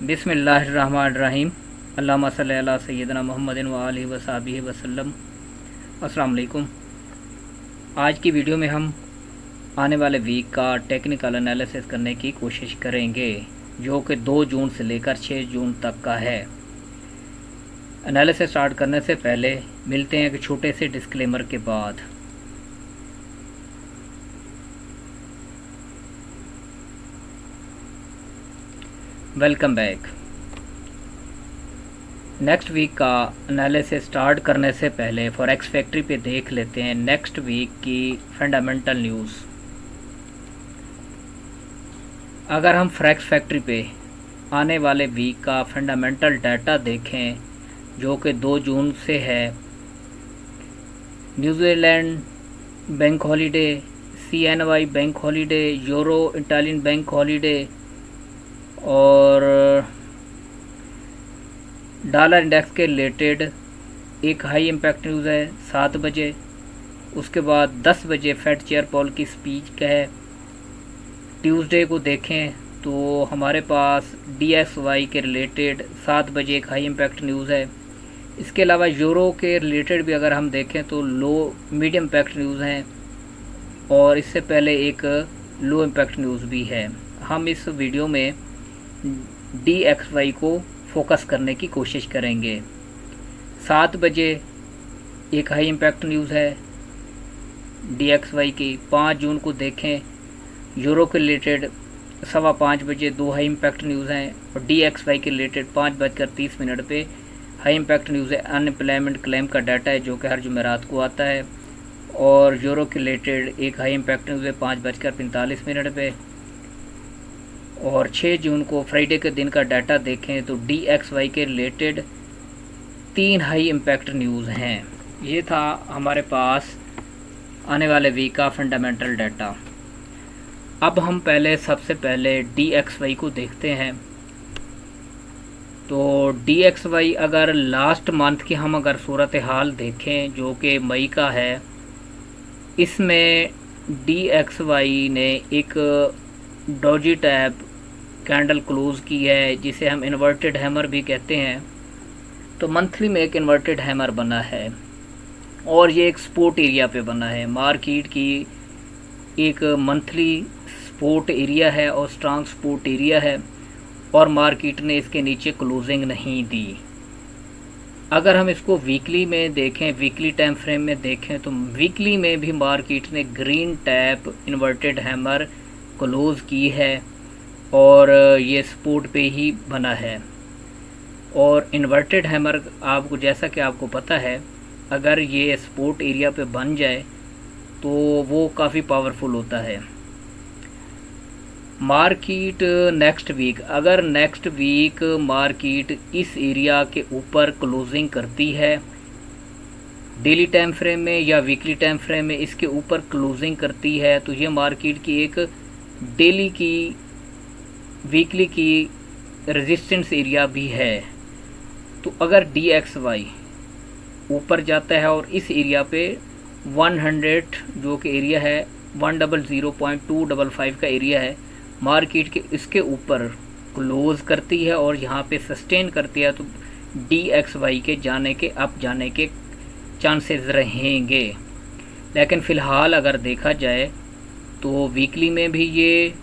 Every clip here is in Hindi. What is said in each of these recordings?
बिस्मिल्लाहिर्रहमानिर्रहीम। अल्लाहुम्मा सल्लि अला सय्यिदिना मुहम्मदिन व आलिहि व सहाबिहि वसल्लम। अस्सलाम वालेकुम। आज की वीडियो में हम आने वाले वीक का टेक्निकल एनालिसिस करने की कोशिश करेंगे, जो कि 2 जून से लेकर 6 जून तक का है। एनालिसिस स्टार्ट करने से पहले मिलते हैं एक छोटे से डिस्क्लेमर के बाद। Welcome back. नेक्स्ट वीक का एनालिसिस स्टार्ट करने से पहले फॉरेक्स फैक्ट्री पे देख लेते हैं नेक्स्ट वीक की फंडामेंटल न्यूज़। अगर हम फॉरेक्स फैक्ट्री पे आने वाले वीक का फंडामेंटल डाटा देखें, जो कि 2 जून से है, New Zealand bank holiday, CNY bank holiday, euro Italian bank holiday और डॉलर इंडेक्स के रिलेटेड एक हाई इम्पैक्ट न्यूज़ है 7 बजे। उसके बाद 10 बजे फेड चेयर पॉल की स्पीच का है। ट्यूसडे को देखें तो हमारे पास DXY के रिलेटेड 7 बजे एक हाई इम्पैक्ट न्यूज़ है। इसके अलावा यूरो के रिलेटेड भी अगर हम देखें तो लो मीडियम इम्पैक्ट न्यूज़ हैं और इससे पहले एक लो इम्पैक्ट न्यूज़ भी है। हम इस वीडियो में DXY को फोकस करने की कोशिश करेंगे। 7 बजे एक हाई इम्पैक्ट न्यूज़ है DXY की। 5 जून को देखें, यूरो के रिलेटेड 5:15 बजे 2 हाई इम्पैक्ट न्यूज़ हैं और DXY के रिलेटेड 5:30 पे हाई इम्पैक्ट न्यूज़ है। अनएम्प्लॉयमेंट क्लेम का डाटा है जो कि हर जुमेरात को आता है और यूरो के रिलेटेड एक हाई इम्पैक्ट न्यूज़ है 5:45 पे। और 6 जून को फ्राइडे के दिन का डाटा देखें तो DXY के रिलेटेड 3 हाई इम्पैक्ट न्यूज़ हैं। ये था हमारे पास आने वाले वीक का फंडामेंटल डाटा। अब हम सबसे पहले DXY को देखते हैं। तो DXY अगर लास्ट मंथ की हम अगर सूरत हाल देखें, जो कि मई का है, इसमें DXY ने एक डॉजी टैब कैंडल क्लोज की है, जिसे हम इन्वर्टेड हैमर भी कहते हैं। तो मंथली में एक इन्वर्टेड हैमर बना है और ये एक सपोर्ट एरिया पे बना है। मार्केट की एक मंथली सपोर्ट एरिया है और स्ट्रांग सपोर्ट एरिया है और मार्केट ने इसके नीचे क्लोजिंग नहीं दी। अगर हम इसको वीकली में देखें, वीकली टाइम फ्रेम में देखें, तो वीकली में भी मार्केट ने green tap inverted hammer close की है और ये सपोर्ट पे ही बना है। और इन्वर्टेड हैमर आपको, जैसा कि आपको पता है, अगर ये सपोर्ट एरिया पे बन जाए तो वो काफ़ी पावरफुल होता है। मार्केट नेक्स्ट वीक, अगर नेक्स्ट वीक मार्केट इस एरिया के ऊपर क्लोजिंग करती है, डेली टाइम फ्रेम में या वीकली टाइम फ्रेम में इसके ऊपर क्लोजिंग करती है, तो ये मार्केट की एक डेली की, वीकली की रेजिस्टेंस एरिया भी है। तो अगर DXY ऊपर जाता है और इस एरिया पे 100 जो कि एरिया है 100.255 का एरिया है, मार्केट के इसके ऊपर क्लोज करती है और यहाँ पे सस्टेन करती है, तो DXY के जाने के, अप जाने के चांसेस रहेंगे। लेकिन फ़िलहाल अगर देखा जाए तो वीकली में भी ये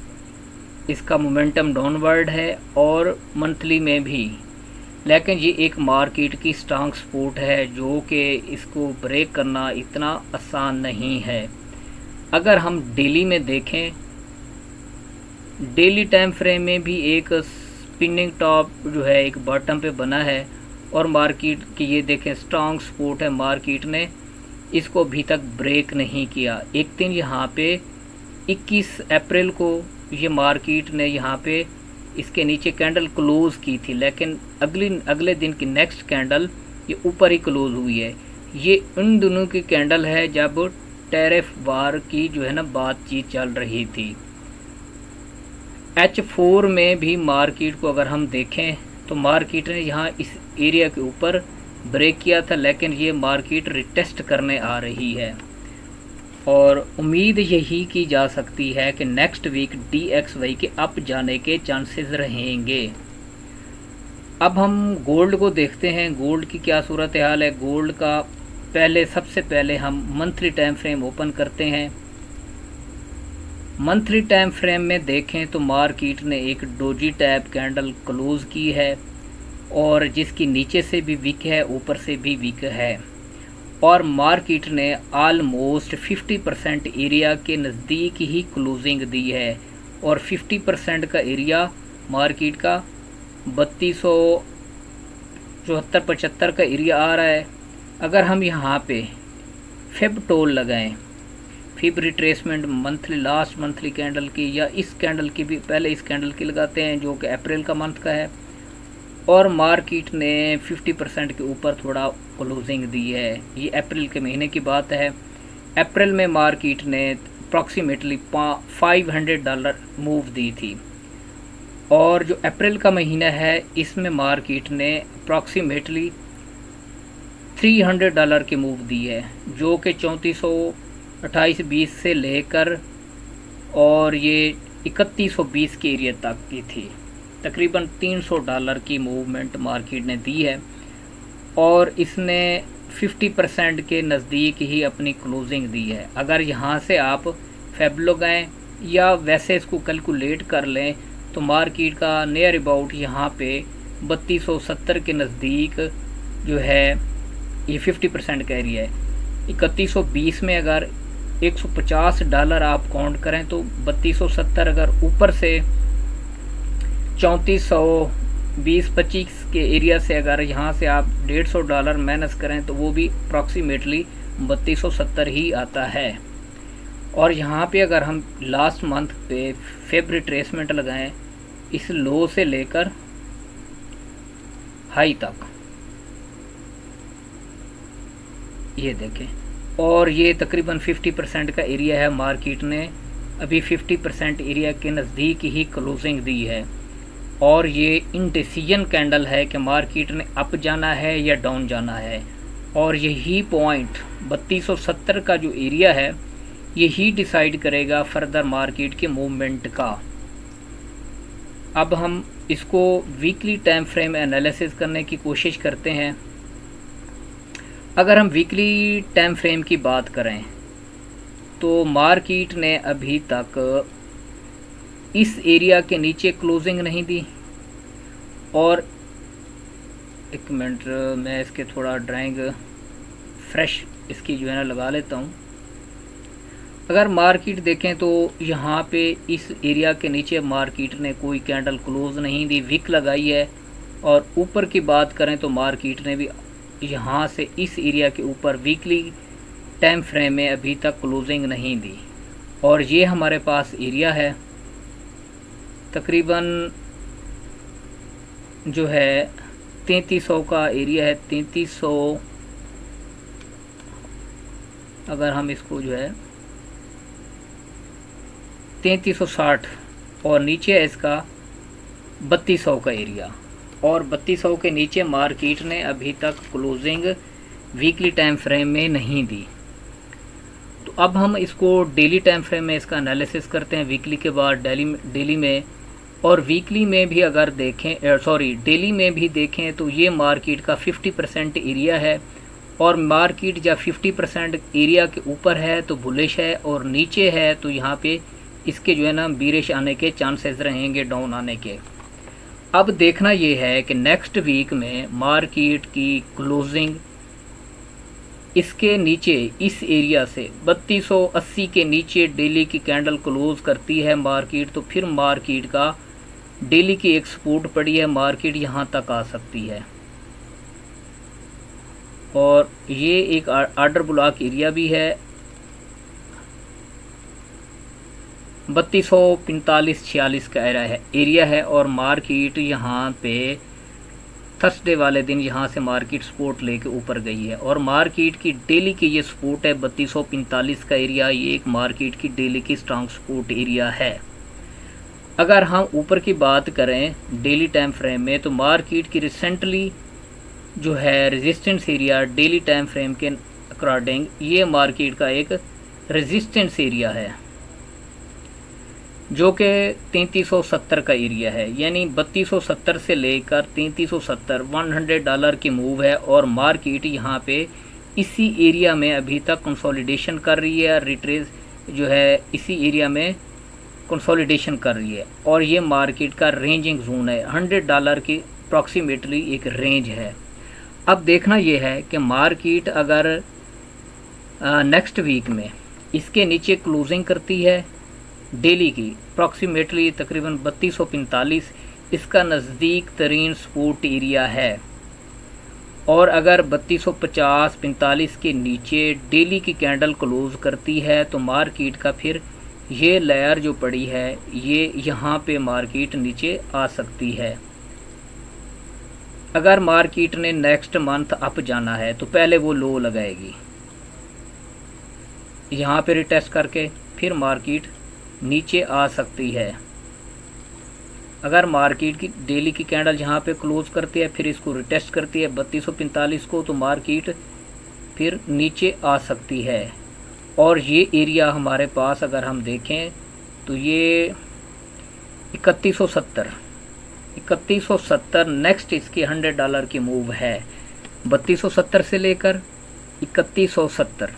इसका मोमेंटम डाउनवर्ड है और मंथली में भी। लेकिन ये एक मार्केट की स्ट्रांग सपोर्ट है जो कि इसको ब्रेक करना इतना आसान नहीं है। अगर हम डेली में देखें, डेली टाइम फ्रेम में भी एक स्पिनिंग टॉप जो है एक बॉटम पे बना है और मार्केट की ये देखें स्ट्रांग सपोर्ट है। मार्केट ने इसको अभी तक ब्रेक नहीं किया। एक दिन यहाँ पे 21 अप्रैल को ये मार्केट ने यहाँ पे इसके नीचे कैंडल क्लोज की थी, लेकिन अगले दिन की नेक्स्ट कैंडल ये ऊपर ही क्लोज हुई है। ये उन दोनों की कैंडल है जब टैरिफ वार की जो है ना बातचीत चल रही थी। H4 में भी मार्केट को अगर हम देखें तो मार्केट ने यहाँ इस एरिया के ऊपर ब्रेक किया था, लेकिन ये मार्केट रिटेस्ट करने आ रही है और उम्मीद यही की जा सकती है कि नेक्स्ट वीक DXY के अप जाने के चांसेस रहेंगे। अब हम गोल्ड को देखते हैं, गोल्ड की क्या सूरत हाल है। गोल्ड का सबसे पहले हम मंथली टाइम फ्रेम ओपन करते हैं। मंथली टाइम फ्रेम में देखें तो मार्केट ने एक डोजी टाइप कैंडल क्लोज की है और जिसकी नीचे से भी वीक है, ऊपर से भी वीक है, और मार्केट ने आलमोस्ट 50% एरिया के नज़दीक ही क्लोजिंग दी है। और 50% का एरिया मार्केट का 3274-75 का एरिया आ रहा है। अगर हम यहाँ पे फिब टोल लगाएं, fib retracement monthly, last monthly candle की या इस कैंडल की भी, पहले इस कैंडल की लगाते हैं जो कि अप्रैल का मंथ का है, और मार्केट ने 50% के ऊपर थोड़ा क्लोजिंग दी है। ये अप्रैल के महीने की बात है। अप्रैल में मार्केट ने अप्रॉक्सीमेटली $500 मूव दी थी, और जो अप्रैल का महीना है इसमें मार्केट ने अप्रॉक्सीमेटली $300 की मूव दी है, जो कि 3428.20 से लेकर और ये 3120 के एरिया तक की थी। तकरीबन $300 की मूवमेंट मार्केट ने दी है, और इसने 50% के नज़दीक ही अपनी क्लोजिंग दी है। अगर यहाँ से आप फेब लगाएं या वैसे इसको कैलकुलेट कर लें तो मार्केट का नियर अबाउट यहाँ पे 3270 के नज़दीक जो है ये 50% का एरिया है। 3120 में अगर $150 आप काउंट करें तो 3270, अगर ऊपर से 3420-25 के एरिया से अगर यहाँ से आप $150 माइनस करें तो वो भी अप्रॉक्सीमेटली 3270 ही आता है। और यहाँ पे अगर हम लास्ट मंथ पे फेब रिट्रेसमेंट लगाएं इस लो से लेकर हाई तक, ये देखें, और ये तकरीबन 50% का एरिया है। मार्केट ने अभी 50% एरिया के नज़दीक ही क्लोजिंग दी है, और ये इंडिसीजन कैंडल है कि मार्केट ने अप जाना है या डाउन जाना है। और यही पॉइंट 3270 का जो एरिया है यही डिसाइड करेगा फर्दर मार्केट के मूवमेंट का। अब हम इसको वीकली टाइम फ्रेम एनालिसिस करने की कोशिश करते हैं। अगर हम वीकली टाइम फ्रेम की बात करें तो मार्केट ने अभी तक इस एरिया के नीचे क्लोजिंग नहीं दी, और एक मिनट मैं इसके थोड़ा ड्राइंग फ्रेश इसकी जो है ना लगा लेता हूँ। अगर मार्केट देखें तो यहाँ पे इस एरिया के नीचे मार्केट ने कोई कैंडल क्लोज नहीं दी, विक लगाई है। और ऊपर की बात करें तो मार्केट ने भी यहाँ से इस एरिया के ऊपर वीकली टाइम फ्रेम में अभी तक क्लोजिंग नहीं दी, और ये हमारे पास एरिया है तकरीबन जो है 3300 का एरिया है। 3300 अगर हम इसको जो है 3360, और नीचे है इसका 3200 का एरिया, और 3200 के नीचे मार्केट ने अभी तक क्लोजिंग वीकली टाइम फ्रेम में नहीं दी। तो अब हम इसको डेली टाइम फ्रेम में इसका एनालिसिस करते हैं, वीकली के बाद डेली में, और वीकली में भी अगर देखें डेली में भी देखें तो ये मार्केट का 50% एरिया है, और मार्केट जब 50% एरिया के ऊपर है तो बुलिश है, और नीचे है तो यहाँ पे इसके जो है ना बीरिश आने के चांसेस रहेंगे, डाउन आने के। अब देखना ये है कि नेक्स्ट वीक में मार्केट की क्लोजिंग इसके नीचे, इस एरिया से 3280 के नीचे डेली की कैंडल क्लोज करती है मार्केट, तो फिर मार्केट का डेली की एक सपोर्ट पड़ी है, मार्केट यहाँ तक आ सकती है। और ये एक आर्डर ब्लॉक एरिया भी है 3245-46 का एरिया है, और मार्केट यहाँ पे थर्सडे वाले दिन यहाँ से मार्केट सपोर्ट लेके ऊपर गई है, और मार्केट की डेली की ये सपोर्ट है 3245 का एरिया। ये एक मार्केट की डेली की स्ट्रांग सपोर्ट एरिया है। अगर हम ऊपर की बात करें डेली टाइम फ्रेम में तो मार्केट की रिसेंटली जो है resistance area daily time frame के अकॉर्डिंग ये मार्केट का एक रेजिस्टेंस एरिया है। जो कि 3370 का एरिया है, यानी 3270 से लेकर 3370 $100 की मूव है। और मार्केट यहाँ पे इसी एरिया में अभी तक कंसोलिडेशन कर रही है, रिट्रेस जो है इसी एरिया में कंसोलिडेशन कर रही है। और ये मार्केट का रेंजिंग जोन है, $100 की अप्रॉक्सीमेटली एक रेंज है। अब देखना ये है कि मार्केट अगर नेक्स्ट वीक में इसके नीचे क्लोजिंग करती है डेली की अप्रॉक्सीमेटली तकरीबन 3245, इसका नज़दीक तरीन सपोर्ट एरिया है। और अगर 3250-45 के नीचे डेली की कैंडल क्लोज करती है तो मार्केट का फिर ये लेयर जो पड़ी है ये यहाँ पे मार्केट नीचे आ सकती है। अगर मार्केट ने नेक्स्ट मंथ अप जाना है तो पहले वो लो लगाएगी, यहाँ पे रिटेस्ट करके फिर मार्केट नीचे आ सकती है। अगर मार्केट की डेली की कैंडल यहाँ पे क्लोज करती है फिर इसको रिटेस्ट करती है 3245 को, तो मार्केट फिर नीचे आ सकती है। और ये एरिया हमारे पास अगर हम देखें तो ये 3170 नेक्स्ट इसकी $100 की मूव है, 3270 से लेकर 3170।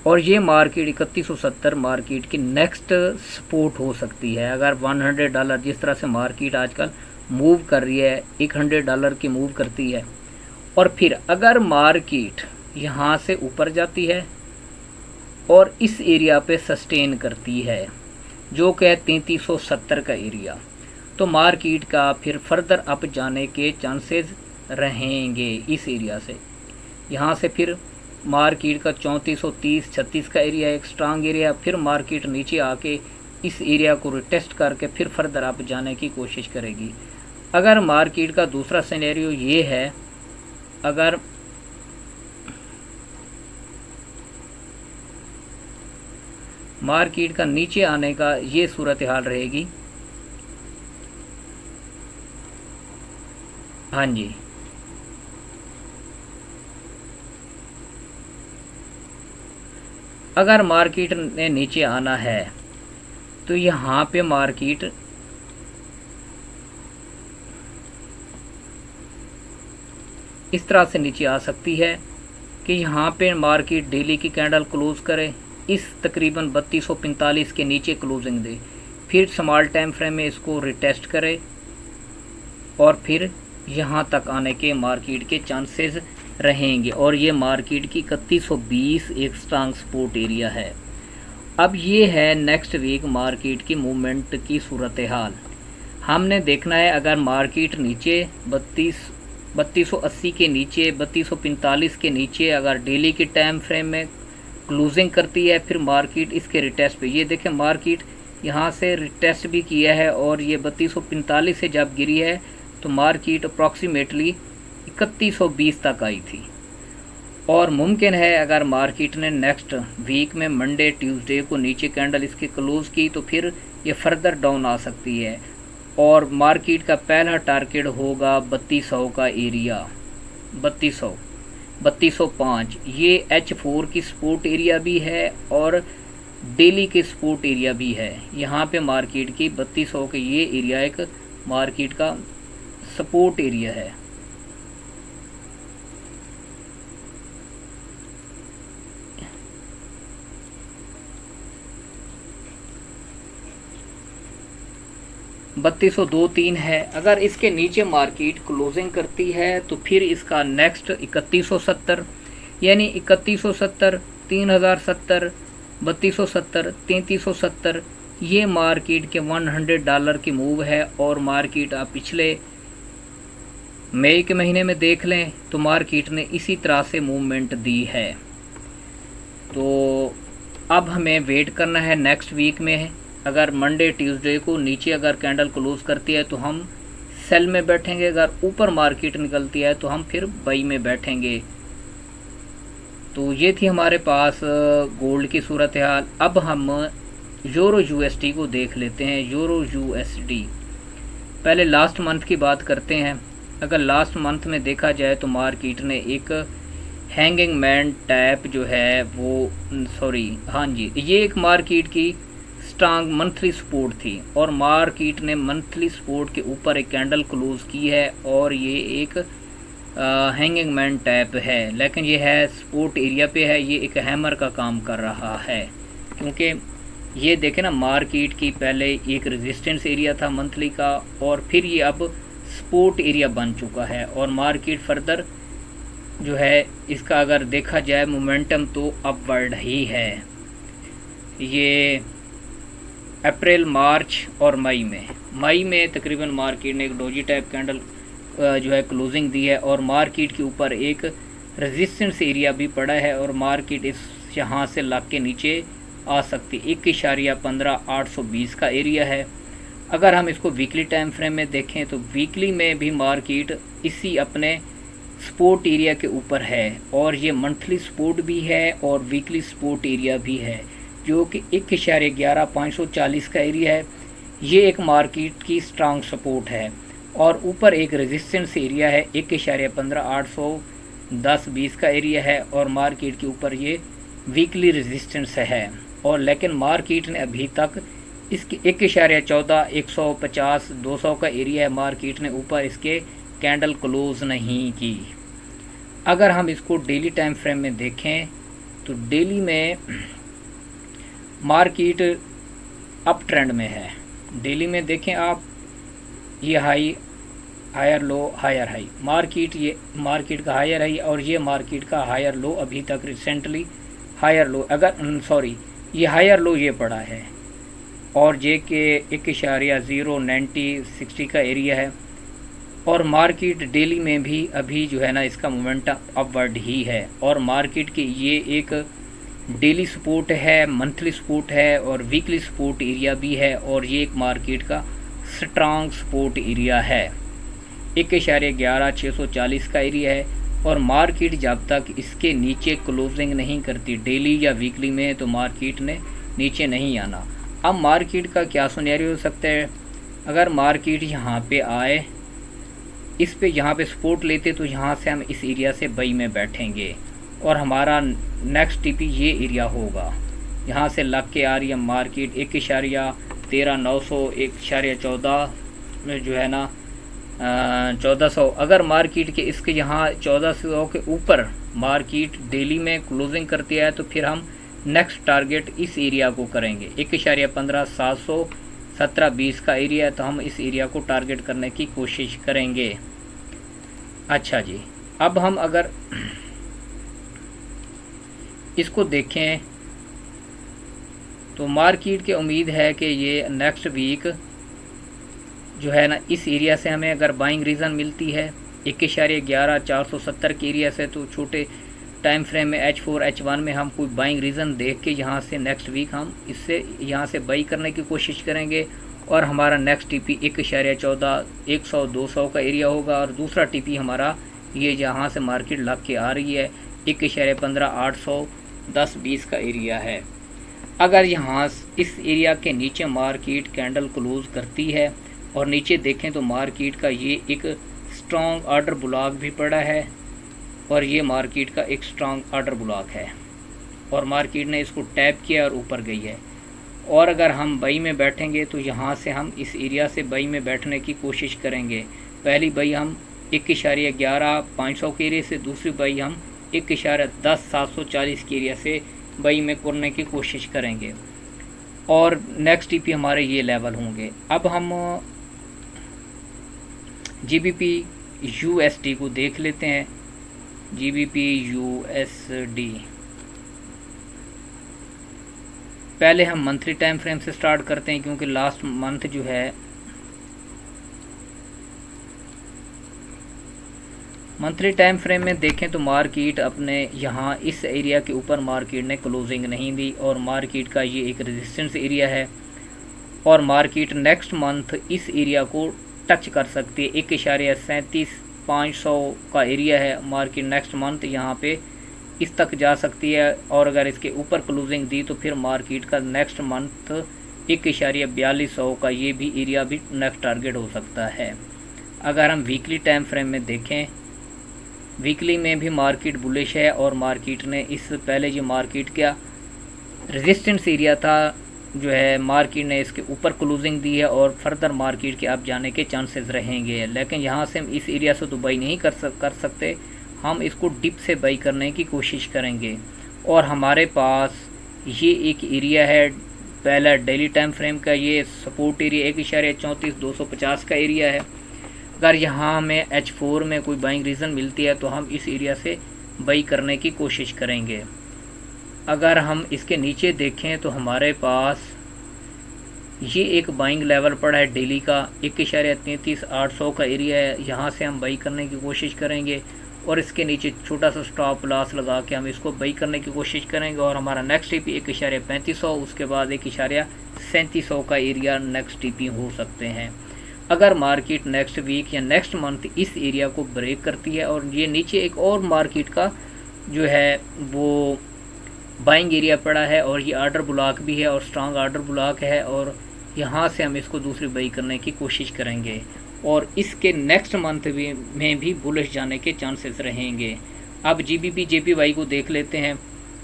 और ये मार्केट 3170 मार्केट की नेक्स्ट सपोर्ट हो सकती है। अगर $100 जिस तरह से मार्केट आजकल मूव कर रही है, $100 की मूव करती है, और फिर अगर मार्केट यहाँ से ऊपर जाती है और इस एरिया पे सस्टेन करती है जो कि 3370 का एरिया, तो मार्केट का फिर फर्दर अप जाने के चांसेस रहेंगे इस एरिया से। यहाँ से फिर मार्केट का 3430-36 का एरिया एक स्ट्रांग एरिया, फिर मार्केट नीचे आके इस एरिया को रिटेस्ट करके फिर फर्दर अप जाने की कोशिश करेगी। अगर मार्केट का दूसरा सिनेरियो ये है, अगर मार्केट का नीचे आने का ये सूरत हाल रहेगी, हाँ जी, अगर मार्केट ने नीचे आना है तो यहाँ पे मार्केट इस तरह से नीचे आ सकती है कि यहाँ पे मार्केट डेली की कैंडल क्लोज करे, इस तकरीबन 3245 के नीचे क्लोजिंग दे, फिर स्मॉल टाइम फ्रेम में इसको रिटेस्ट करे और फिर यहाँ तक आने के मार्केट के चांसेस रहेंगे। और ये मार्केट की 3120 एक स्ट्रांग सपोर्ट एरिया है। अब ये है नेक्स्ट वीक मार्केट की मूवमेंट की सूरत हाल। हमने देखना है अगर मार्केट नीचे 3280 के नीचे 3245 के नीचे अगर डेली के टाइम फ्रेम में क्लोजिंग करती है, फिर मार्केट इसके रिटेस्ट पे, ये देखें मार्केट यहाँ से रिटेस्ट भी किया है और ये 3245 से जब गिरी है तो मार्केट अप्रॉक्सीमेटली 3120 तक आई थी। और मुमकिन है अगर मार्केट ने नेक्स्ट वीक में मंडे ट्यूसडे को नीचे कैंडल इसके क्लोज़ की तो फिर ये फर्दर डाउन आ सकती है। और मार्केट का पहला टारगेट होगा 3200 का एरिया, 3205। ये H4 की सपोर्ट एरिया भी है और डेली के सपोर्ट एरिया भी है। यहाँ पे मार्केट की 3200 के ये एरिया एक मार्केट का सपोर्ट एरिया है। बत्तीस 2-3 है। अगर इसके नीचे मार्केट क्लोजिंग करती है तो फिर इसका नेक्स्ट 3170, यानी 3170, 3070, 3270, 3370, ये मार्केट के $100 की मूव है। और मार्केट आप पिछले मई के महीने में देख लें तो मार्केट ने इसी तरह से मूवमेंट दी है। तो अब हमें वेट करना है नेक्स्ट वीक में। अगर मंडे ट्यूसडे को नीचे अगर कैंडल क्लोज करती है तो हम सेल में बैठेंगे, अगर ऊपर मार्केट निकलती है तो हम फिर बाई में बैठेंगे। तो ये थी हमारे पास गोल्ड की सूरत हाल। अब हम यूरो यूएसडी को देख लेते हैं। यूरो यूएसडी पहले लास्ट मंथ की बात करते हैं। अगर लास्ट मंथ में देखा जाए तो मार्केट ने एक हैंगिंग मैन टैप जो है वो हाँ जी, ये एक मार्केट की स्ट्रांग मंथली सपोर्ट थी और मार्केट ने मंथली सपोर्ट के ऊपर एक कैंडल क्लोज की है और ये एक हैंगिंग मैन टाइप है, लेकिन ये है सपोर्ट एरिया पे है, ये एक हैमर का काम कर रहा है। क्योंकि ये देखें ना, मार्केट की पहले एक रेजिस्टेंस एरिया था मंथली का और फिर ये अब सपोर्ट एरिया बन चुका है और मार्केट फर्दर जो है इसका अगर देखा जाए मोमेंटम तो अपवर्ड ही है। ये अप्रैल, मार्च और मई में तकरीबन मार्केट ने एक डोजी टाइप कैंडल जो है क्लोजिंग दी है और मार्केट के ऊपर एक रेजिस्टेंस एरिया भी पड़ा है और मार्केट इस यहाँ से लग के नीचे आ सकती। 1.15/820 का एरिया है। अगर हम इसको वीकली टाइम फ्रेम में देखें तो वीकली में भी मार्केट इसी अपने सपोर्ट एरिया के ऊपर है और ये मंथली सपोर्ट भी है और वीकली सपोर्ट एरिया भी है, जो कि 1.11/540 का एरिया है। ये एक मार्केट की स्ट्रांग सपोर्ट है और ऊपर एक रेजिस्टेंस एरिया है 1.15/810-20 का एरिया है और मार्केट के ऊपर ये वीकली रेजिस्टेंस है। और लेकिन मार्केट ने अभी तक इसके 1.14, 150, 200 का एरिया है, मार्केट ने ऊपर इसके कैंडल क्लोज नहीं की। अगर हम इसको डेली टाइम फ्रेम में देखें तो डेली में मार्केट अप ट्रेंड में है। डेली में देखें आप, ये high, higher low, higher high, ये मार्केट का हायर हाई और ये मार्केट का हायर लो अभी तक रिसेंटली हायर लो, अगर सॉरी ये हायर लो ये पड़ा है और जे के 1.09060 का एरिया है और मार्केट डेली में भी अभी जो है ना इसका मोमेंटम अपवर्ड ही है और मार्केट के ये एक डेली सपोर्ट है, मंथली सपोर्ट है और वीकली सपोर्ट एरिया भी है और ये एक मार्केट का स्ट्रांग सपोर्ट एरिया है। 1.11640 का एरिया है और मार्केट जब तक इसके नीचे क्लोजिंग नहीं करती डेली या वीकली में तो मार्केट ने नीचे नहीं आना। अब मार्केट का क्या सिनेरियो हो सकता है, अगर मार्केट यहाँ पे आए, इस पे यहाँ पे सपोर्ट लेते तो यहाँ से हम इस एरिया से बाई में बैठेंगे और हमारा नेक्स्ट टीपी ये एरिया होगा। यहाँ से लग के आ रही है मार्केट 1.13900, 1.14 में जो है ना 1400। अगर मार्केट के इसके यहाँ 1400 के ऊपर मार्केट डेली में क्लोजिंग करती है तो फिर हम नेक्स्ट टारगेट इस एरिया को करेंगे। 1.15/717-20 का एरिया है तो हम इस एरिया को टारगेट करने की कोशिश करेंगे। अच्छा जी, अब हम अगर इसको देखें तो मार्केट की उम्मीद है कि ये नेक्स्ट वीक जो है ना इस एरिया से हमें अगर बाइंग रीज़न मिलती है 1.11470 के एरिया से, तो छोटे टाइम फ्रेम में H4 H1 में हम कोई बाइंग रीज़न देख के यहाँ से नेक्स्ट वीक हम इससे यहाँ से बाई करने की कोशिश करेंगे और हमारा नेक्स्ट टीपी 1.14, 100, 200 का एरिया होगा और दूसरा टीपी हमारा ये जहाँ से मार्केट लग के आ रही है 1.15/810-20 का एरिया है। अगर यहाँ इस एरिया के नीचे मार्केट कैंडल क्लोज करती है और नीचे देखें तो मार्केट का ये एक स्ट्रॉन्ग ऑर्डर ब्लॉक भी पड़ा है और ये मार्केट का एक स्ट्रॉन्ग ऑर्डर ब्लॉक है और मार्केट ने इसको टैप किया और ऊपर गई है। और अगर हम बाई में बैठेंगे तो यहाँ से हम इस एरिया से बाई में बैठने की कोशिश करेंगे। पहली बाई हम 1.11500 के एरिया से, दूसरी बाई हम 1.10740 के एरिया से बाई में करने की कोशिश करेंगे और नेक्स्ट टीपी हमारे ये लेवल होंगे। अब हम GBP USD को देख लेते हैं। GBP USD पहले हम मंथली टाइम फ्रेम से स्टार्ट करते हैं क्योंकि लास्ट मंथ जो है मंथली टाइम फ्रेम में देखें तो मार्केट अपने यहाँ इस एरिया के ऊपर मार्केट ने क्लोजिंग नहीं दी और मार्केट का ये एक रेजिस्टेंस एरिया है और मार्केट नेक्स्ट मंथ इस एरिया को टच कर सकती है। 1.37500 का एरिया है, मार्केट नेक्स्ट मंथ यहाँ पे इस तक जा सकती है और अगर इसके ऊपर क्लोजिंग दी तो फिर मार्केट का नेक्स्ट मंथ 1.4200 का ये भी एरिया भी नेक्स्ट टारगेट हो सकता है। अगर हम वीकली टाइम फ्रेम में देखें, वीकली में भी मार्केट बुलिश है और मार्केट ने इस पहले जो मार्केट का रेजिस्टेंस एरिया था जो है मार्केट ने इसके ऊपर क्लोजिंग दी है और फर्दर मार्केट के अब जाने के चांसेस रहेंगे, लेकिन यहाँ से हम इस एरिया से तो बाई नहीं कर सकते, हम इसको डिप से बाई करने की कोशिश करेंगे। और हमारे पास ये एक एरिया है पहला डेली टाइम फ्रेम का, ये सपोर्ट एरिया 1.34-250 का एरिया है। अगर यहाँ हमें H4 में कोई बाइंग रीज़न मिलती है तो हम इस एरिया से बाई करने की कोशिश करेंगे। अगर हम इसके नीचे देखें तो हमारे पास ये एक बाइंग लेवल पड़ा है डेली का 1.33-800 का एरिया है, यहाँ से हम बाई करने की कोशिश करेंगे और इसके नीचे छोटा सा स्टॉप लॉस लगा के हम इसको बाई करने की कोशिश करेंगे। और हमारा नेक्स्ट टीपी 1.3500, उसके बाद 1.3700 का एरिया नेक्स्ट टीपी हो सकते हैं। अगर मार्केट नेक्स्ट वीक या नेक्स्ट मंथ इस एरिया को ब्रेक करती है और ये नीचे एक और मार्केट का जो है वो बाइंग एरिया पड़ा है और ये आर्डर ब्लॉक भी है और स्ट्रांग आर्डर ब्लॉक है, और यहाँ से हम इसको दूसरी बाई करने की कोशिश करेंगे और इसके नेक्स्ट मंथ में भी बुलिश जाने के चांसेस रहेंगे। अब GBP JPY को देख लेते हैं।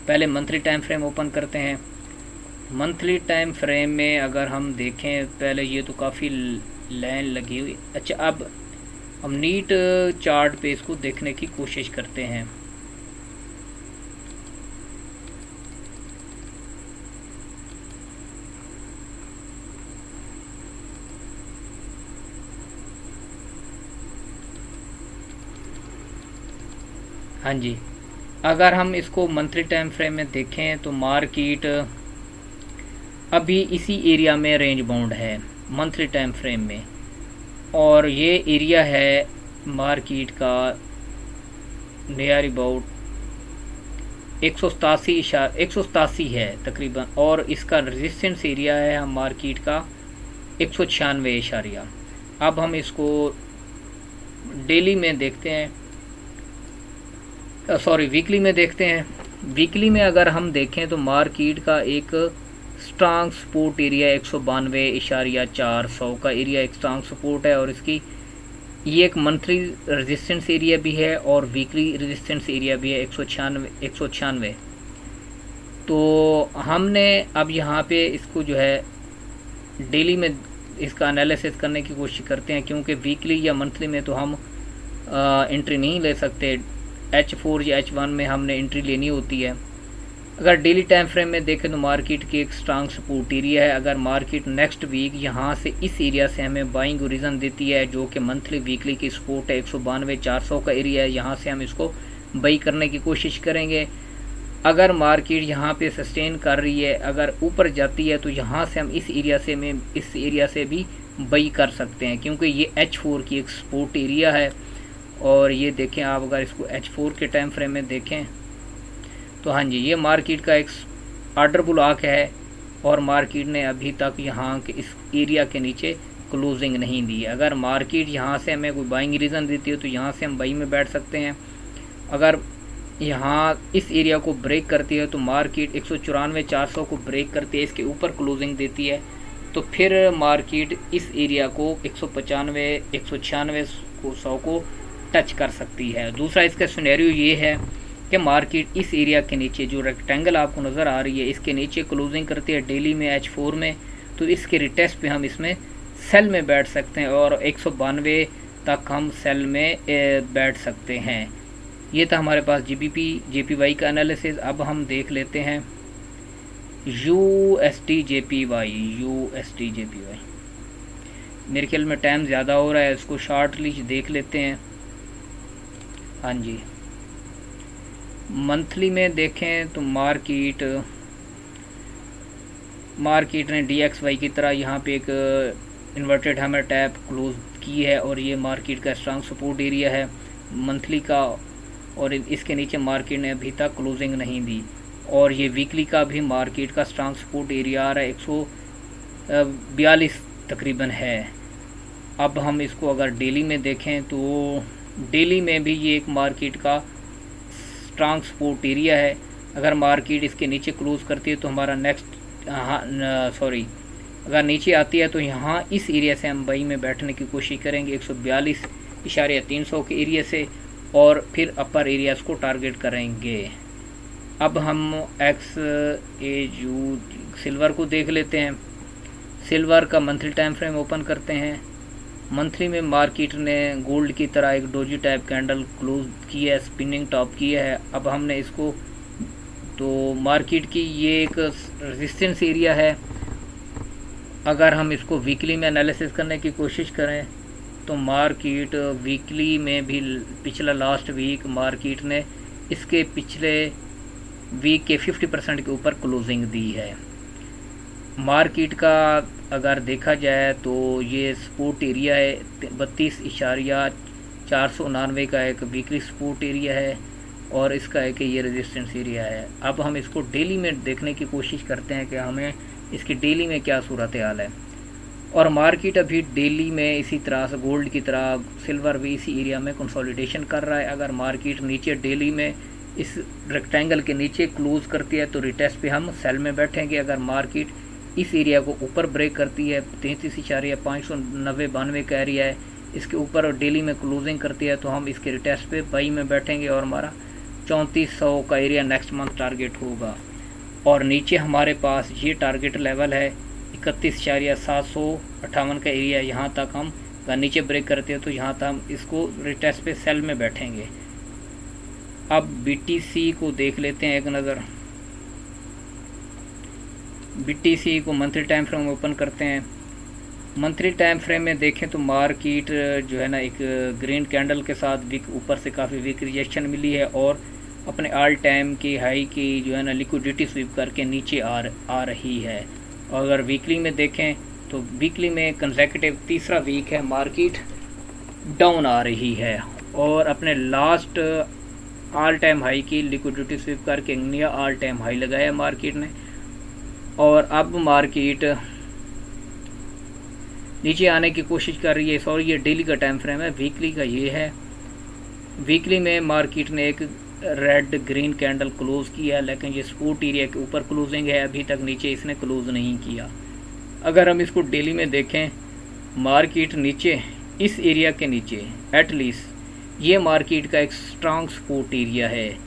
पहले मंथली टाइम फ्रेम ओपन करते हैं। मंथली टाइम फ्रेम में अगर हम देखें, पहले ये तो काफ़ी लाइन लगी हुई। अच्छा, अब हम नीट चार्ट पे इसको देखने की कोशिश करते हैं। हाँ जी, अगर हम इसको मंथली टाइम फ्रेम में देखें तो मार्केट अभी इसी एरिया में रेंज बाउंड है मंथली टाइम फ्रेम में, और ये एरिया है मार्केट का नियर अबाउट 187 है तकरीबन, और इसका रेजिस्टेंस एरिया है हम मार्केट का 196 इशारिया। अब हम इसको डेली में देखते हैं, सॉरी वीकली में देखते हैं। वीकली में अगर हम देखें तो मार्केट का एक स्ट्रांग सपोर्ट एरिया 192.400 का एरिया एक स्ट्रांग सपोर्ट है, और इसकी ये एक मंथली रेजिस्टेंस एरिया भी है और वीकली रेजिस्टेंस एरिया भी है 196। तो हमने अब यहाँ पे इसको जो है डेली में इसका एनालिसिस करने की कोशिश करते हैं, क्योंकि वीकली या मंथली में तो हम एंट्री नहीं ले सकते। H4 या H1 में हमने एंट्री लेनी होती है। अगर डेली टाइम फ्रेम में देखें तो मार्केट की एक स्ट्रांग सपोर्ट एरिया है। अगर मार्केट नेक्स्ट वीक यहाँ से इस एरिया से हमें बाइंग ओरिजन देती है, जो कि मंथली वीकली की सपोर्ट है 192.400 का एरिया है, यहाँ से हम इसको बाई करने की कोशिश करेंगे। अगर मार्केट यहाँ पे सस्टेन कर रही है, अगर ऊपर जाती है, तो यहाँ से हम इस एरिया से भी बाई कर सकते हैं, क्योंकि ये H4 की एक सपोर्ट एरिया है। और ये देखें आप, अगर इसको H4 के टाइम फ्रेम में देखें तो हाँ जी, ये मार्केट का एक आर्डर ब्लॉक है और मार्केट ने अभी तक यहाँ के इस एरिया के नीचे क्लोजिंग नहीं दी है। अगर मार्केट यहाँ से हमें कोई बाइंग रीज़न देती है तो यहाँ से हम बाई में बैठ सकते हैं। अगर यहाँ इस एरिया को ब्रेक करती है तो मार्केट 194.400 को ब्रेक करती है, इसके ऊपर क्लोजिंग देती है, तो फिर मार्केट इस एरिया को 195-196 को टच कर सकती है। दूसरा इसका सिनेरियो ये है कि मार्केट इस एरिया के नीचे जो रेक्टेंगल आपको नज़र आ रही है, इसके नीचे क्लोजिंग करती है डेली में H4 में, तो इसके रिटेस्ट पे हम इसमें सेल में बैठ सकते हैं और 192 तक हम सेल में बैठ सकते हैं। ये था हमारे पास GBP JPY का एनालिसिस। अब हम देख लेते हैं USD JPY। मेरे ख्याल में टाइम ज़्यादा हो रहा है, इसको शॉर्टली देख लेते हैं। हाँ जी, मंथली में देखें तो मार्केट ने DXY की तरह यहाँ पे एक इन्वर्टेड हैमर टैप क्लोज की है और ये मार्केट का स्ट्रांग सपोर्ट एरिया है मंथली का, और इसके नीचे मार्केट ने अभी तक क्लोजिंग नहीं दी। और ये वीकली का भी मार्केट का स्ट्रांग सपोर्ट एरिया आ रहा है 142 तकरीबन है। अब हम इसको अगर डेली में देखें तो डेली में भी ये एक मार्केट का स्ट्रांग सपोर्ट एरिया है। अगर मार्केट इसके नीचे क्लोज करती है तो हमारा अगर नीचे आती है तो यहाँ इस एरिया से हम बाई में बैठने की कोशिश करेंगे 142.300 के एरिया से, और फिर अपर एरियाज़ को टारगेट करेंगे। अब हम XAUD सिल्वर को देख लेते हैं। सिल्वर का मंथली टाइम फ्रेम ओपन करते हैं। मंथली में मार्केट ने गोल्ड की तरह एक डोजी टाइप कैंडल क्लोज की है, स्पिनिंग टॉप किया है। अब हमने इसको, तो मार्केट की ये एक रेजिस्टेंस एरिया है। अगर हम इसको वीकली में एनालिसिस करने की कोशिश करें तो मार्केट वीकली में भी पिछला लास्ट वीक मार्केट ने इसके पिछले वीक के 50% के ऊपर क्लोजिंग दी है। मार्केट का अगर देखा जाए तो ये सपोर्ट एरिया है 32.499 का एक वीकली सपोर्ट एरिया है और इसका है कि ये रेजिस्टेंस एरिया है। अब हम इसको डेली में देखने की कोशिश करते हैं कि हमें इसकी डेली में क्या सूरत हाल है। और मार्केट अभी डेली में इसी तरह से गोल्ड की तरह सिल्वर भी इसी एरिया में कंसोलिडेशन कर रहा है। अगर मार्केट नीचे डेली में इस रेक्टेंगल के नीचे क्लोज करती है तो रिटेस्ट पे हम सेल में बैठेंगे। अगर मार्केट इस एरिया को ऊपर ब्रेक करती है 33.590-92 का एरिया है, इसके ऊपर और डेली में क्लोजिंग करती है तो हम इसके रिटेस्ट पे बाई में बैठेंगे और हमारा 3400 का एरिया नेक्स्ट मंथ टारगेट होगा। और नीचे हमारे पास ये टारगेट लेवल है 31.758 का एरिया। यहाँ तक हम अगर नीचे ब्रेक करते हैं तो यहाँ तक हम इसको रिटेस्ट पे सेल में बैठेंगे। अब BTC को देख लेते हैं एक नज़र। BTC को मंथली टाइम फ्रेम ओपन करते हैं। मंथली टाइम फ्रेम में देखें तो मार्केट जो है ना एक ग्रीन कैंडल के साथ वीक ऊपर से काफ़ी वीक रिजेक्शन मिली है और अपने ऑल टाइम की हाई की जो है ना लिक्विडिटी स्वीप करके नीचे आ रही है। और अगर वीकली में देखें तो वीकली में कंसेक्यूटिव तीसरा वीक है मार्केट डाउन आ रही है और अपने लास्ट ऑल टाइम हाई की लिक्विडिटी स्वीप करके नया ऑल टाइम हाई लगाया मार्केट ने। और अब मार्केट नीचे आने की कोशिश कर रही है। सॉरी, ये डेली का टाइम फ्रेम है, वीकली का ये है। वीकली में मार्केट ने एक रेड ग्रीन कैंडल क्लोज किया लेकिन ये सपोर्ट एरिया के ऊपर क्लोजिंग है, अभी तक नीचे इसने क्लोज नहीं किया। अगर हम इसको डेली में देखें मार्केट नीचे इस एरिया के नीचे एटलीस्ट ये मार्केट का एक स्ट्रांग सपोर्ट एरिया है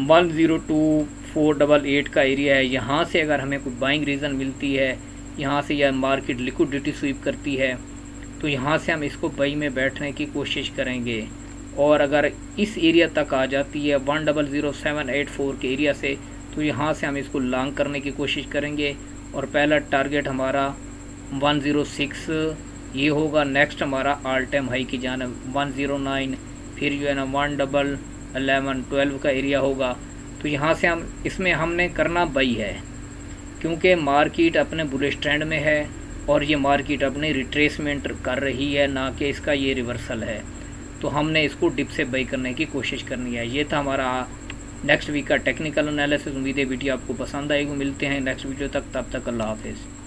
102,488 का एरिया है। यहाँ से अगर हमें कोई बाइंग रीज़न मिलती है, यहाँ से यह मार्केट लिक्विडिटी स्वीप करती है तो यहाँ से हम इसको बाई में बैठने की कोशिश करेंगे। और अगर इस एरिया तक आ जाती है 100,784 के एरिया से तो यहाँ से हम इसको लॉन्ग करने की कोशिश करेंगे। और पहला टारगेट हमारा 106 ये होगा। नेक्स्ट हमारा ऑल टाइम हाई की जानिब 109, फिर जो है ना 111,12 का एरिया होगा। तो यहाँ से हम इसमें हमने करना बाई है क्योंकि मार्केट अपने बुलिश ट्रेंड में है और ये मार्केट अपनी रिट्रेसमेंट कर रही है, ना कि इसका ये रिवर्सल है। तो हमने इसको डिप से बाई करने की कोशिश करनी है। ये था हमारा नेक्स्ट वीक का टेक्निकल एनालिसिस। उम्मीद है वीडियो आपको पसंद आएगी। मिलते हैं नेक्स्ट वीडियो तक, तब तक अल्लाह हाफिज़।